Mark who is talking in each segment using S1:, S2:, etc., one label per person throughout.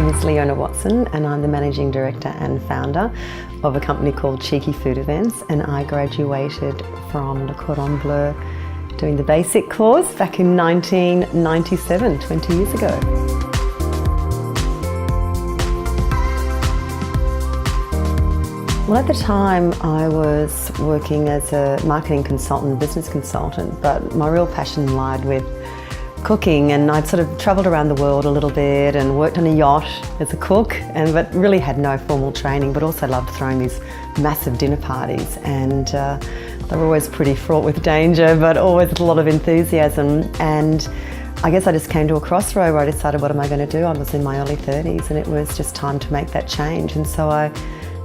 S1: name is Leona Watson and I'm the Managing Director and founder of a company called Cheeky Food Events, and I graduated from Le Cordon Bleu doing the basic course back in 1997, 20 years ago. Well, at the time I was working as a marketing consultant, business consultant, but my real passion lied with cooking, and I'd sort of travelled around the world a little bit and worked on a yacht as a cook, but really had no formal training, but also loved throwing these massive dinner parties, and they were always pretty fraught with danger, but always with a lot of enthusiasm. And I guess I just came to a crossroad where I decided, what am I going to do? I was in my early 30s and it was just time to make that change, and so I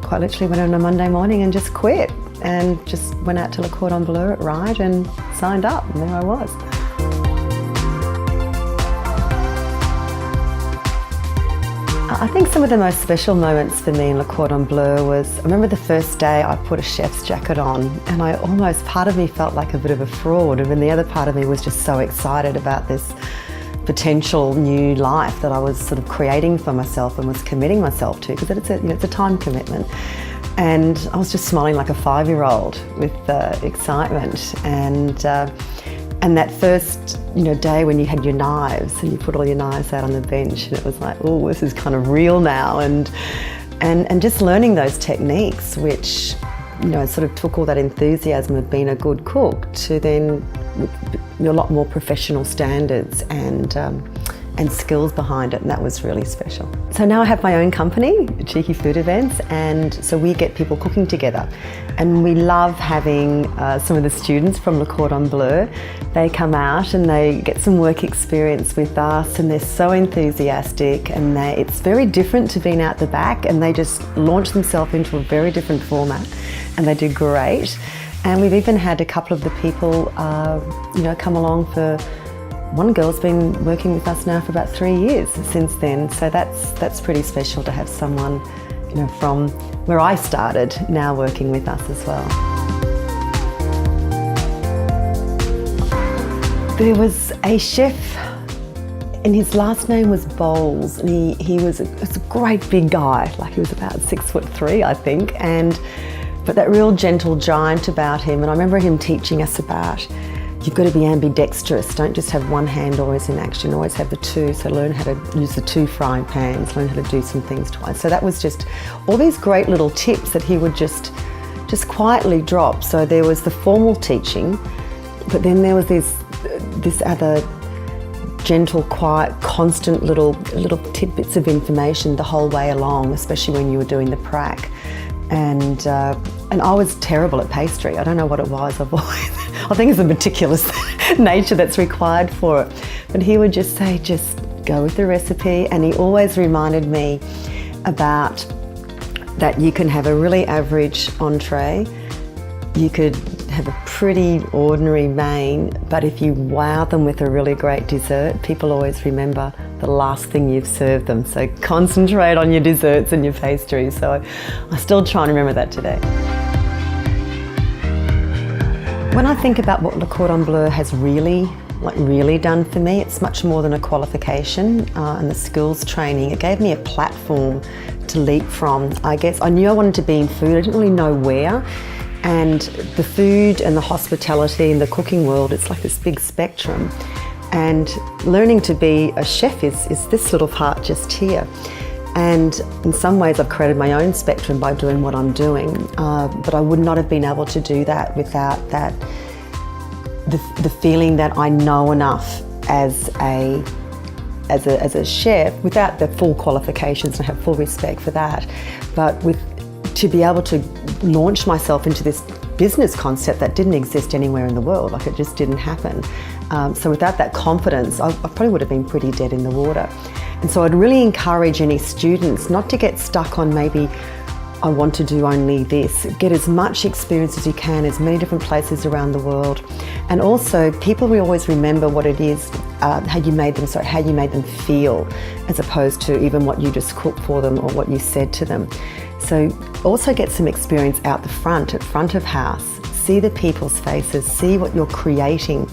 S1: quite literally went on a Monday morning and just quit and just went out to Le Cordon Bleu at Ryde and signed up, and there I was. I think some of the most special moments for me in Le Cordon Bleu was, I remember the first day I put a chef's jacket on, and part of me felt like a bit of a fraud, and then the other part of me was just so excited about this potential new life that I was sort of creating for myself and was committing myself to, because it's a time commitment. And I was just smiling like a 5-year-old with excitement. And that first day when you had your knives and you put all your knives out on the bench, and it was like, oh, this is kind of real now. And just learning those techniques, which sort of took all that enthusiasm of being a good cook to then a lot more professional standards and skills behind it, and that was really special. So now I have my own company, Cheeky Food Events, and so we get people cooking together. And we love having some of the students from Le Cordon Bleu. They come out and they get some work experience with us, and they're so enthusiastic, and it's very different to being out the back, and they just launch themselves into a very different format, and they do great. And we've even had a couple of the people come along for, one girl's been working with us now for about 3 years since then, so that's pretty special to have someone from where I started now working with us as well. There was a chef, and his last name was Bowles, and he was a great big guy, like he was about 6'3", I think, but that real gentle giant about him. And I remember him teaching us about, you've got to be ambidextrous, don't just have one hand always in action, always have the two, so learn how to use the 2 frying pans, learn how to do some things twice. So that was just all these great little tips that he would just quietly drop. So there was the formal teaching, but then there was this other gentle, quiet, constant little tidbits of information the whole way along, especially when you were doing the prac. And I was terrible at pastry. I don't know what it was. I think it's a meticulous nature that's required for it. But he would just say, just go with the recipe. And he always reminded me about that you can have a really average entree, you could have a pretty ordinary main, but if you wow them with a really great dessert, people always remember the last thing you've served them. So concentrate on your desserts and your pastries. So I still try and remember that today. When I think about what Le Cordon Bleu has really done for me, it's much more than a qualification and the skills training. It gave me a platform to leap from. I guess I knew I wanted to be in food, I didn't really know where. And the food and the hospitality and the cooking world, it's like this big spectrum. And learning to be a chef is this little part just here. And in some ways I've created my own spectrum by doing what I'm doing, but I would not have been able to do that without the feeling that I know enough as a chef, without the full qualifications, and I have full respect for that, but to be able to launch myself into this business concept that didn't exist anywhere in the world, like it just didn't happen. So without that confidence, I probably would have been pretty dead in the water. And so I'd really encourage any students not to get stuck on maybe, I want to do only this. Get as much experience as you can, as many different places around the world. And also, people will always remember what it is, how you made them feel, as opposed to even what you just cooked for them or what you said to them. So also get some experience out the front, at front of house. See the people's faces, see what you're creating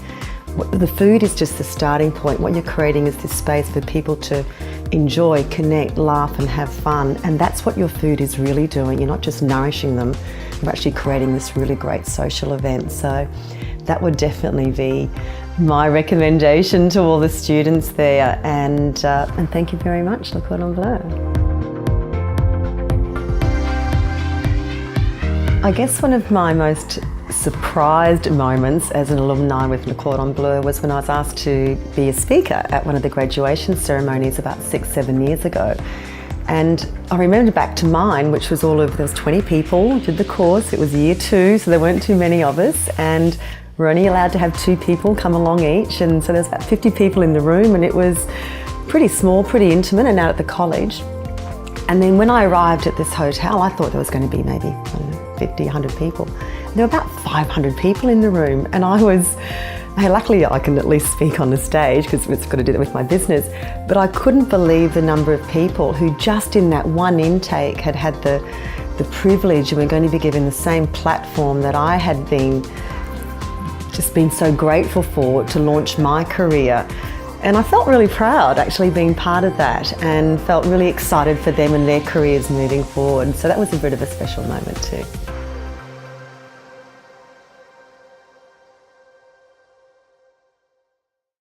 S1: The food is just the starting point. What you're creating is this space for people to enjoy, connect, laugh and have fun, and that's what your food is really doing. You're not just nourishing them, you're actually creating this really great social event. So that would definitely be my recommendation to all the students there, and thank you very much, Le Cordon Bleu. I guess one of my most surprised moments as an alumni with Le Cordon Bleu was when I was asked to be a speaker at one of the graduation ceremonies about 6-7 years ago. And I remember back to mine, which was there was 20 people did the course. It was year 2, so there weren't too many of us, and we're only allowed to have 2 people come along each, and so there's about 50 people in the room, and it was pretty small, pretty intimate, and out at the college. And then when I arrived at this hotel, I thought there was going to be maybe, 50, 100 people. There were about 500 people in the room, and luckily I can at least speak on the stage because it's got to do that with my business, but I couldn't believe the number of people who just in that one intake had the privilege, and were going to be given the same platform that I had been so grateful for to launch my career. And I felt really proud actually being part of that, and felt really excited for them and their careers moving forward. So that was a bit of a special moment too.